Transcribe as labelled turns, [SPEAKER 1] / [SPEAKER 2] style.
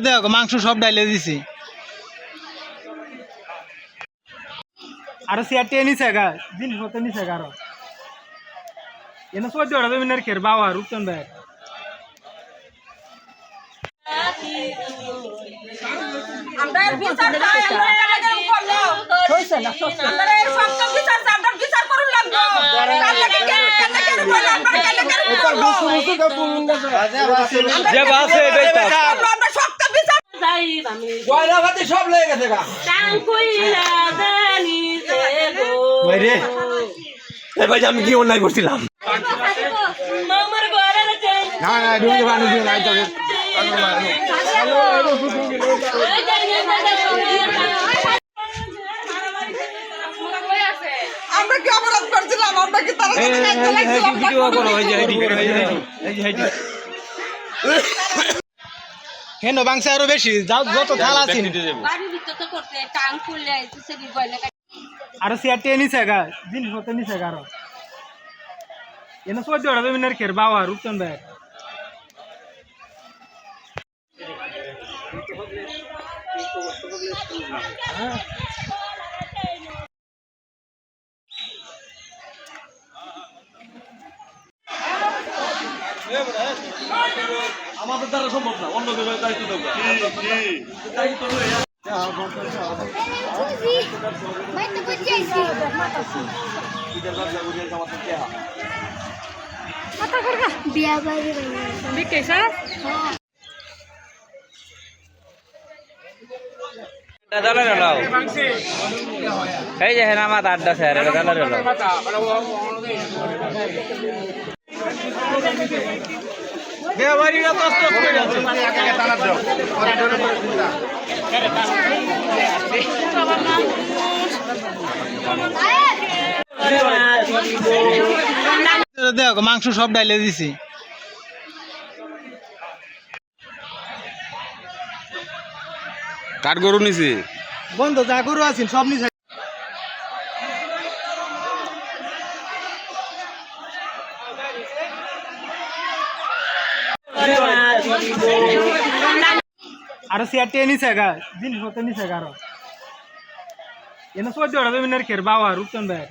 [SPEAKER 1] দেখো মাংস সব ডাইলে দিছি আর সিয়ার টেনি সেগা জিনিস হতে নি সেগা আরো এনে সহ্য ওরা মিনার খের বাবা রূপচন ভাই
[SPEAKER 2] আমরা বিচার চাই আমরা এলাকার করলো হইছে না আমরা এই সব বিচার চাই আমরা বিচার করুন লাগবো কালকে বলে আমরা
[SPEAKER 1] যে বাসে এটাই
[SPEAKER 2] আমরা সব বিচার চাই আমি
[SPEAKER 3] গয়নাবাতি সব লয়ে গেছে গা
[SPEAKER 2] টাং কইলা জানি গো
[SPEAKER 1] ভাই রে
[SPEAKER 3] এই ভাই আমি কি অন্যায় করছিলাম
[SPEAKER 2] মামার ঘরে যাই
[SPEAKER 3] না না ঢুকে পানি দিয়ে নাই তবে
[SPEAKER 2] আমরা কি অপরাধ করছিলাম আমরা কি তারা
[SPEAKER 1] ভিডিও করো এই যে এই যে হেন বাংসে আরো বেশি যাও যত থালা আছে
[SPEAKER 2] বাড়ির ভিতর তো করতে টাং খুললে আইছে বি গয়না
[SPEAKER 1] আর সিয়ার টেনি সেগা জিনিস হতে নি সেগা আরো এনে সহ্য ওরা মিনার খের বাবা রূপচন ভাই
[SPEAKER 3] আমাদের দ্বারা সম্ভব না অন্য কেউ দায়িত্ব দেবো দায়িত্ব
[SPEAKER 4] বিয়া বাড়ি
[SPEAKER 2] বিকেশা
[SPEAKER 5] এই যে হেনা মাথা আড্ডা স্যার এটা দালার হলো
[SPEAKER 1] দেওয়ারিরা কষ্ট করে আছে দেখো মাংস সব ডাইলে দিছি
[SPEAKER 3] কাঠ গরু নিছি
[SPEAKER 1] বন্ধ যা গরু আছেন সব নিছে আর সিয়ার টেনি সেগা জিনিস হতে নি সেগা আরো এনে সহ্য ওরা মিনার খের বাবা রূপচন ভাই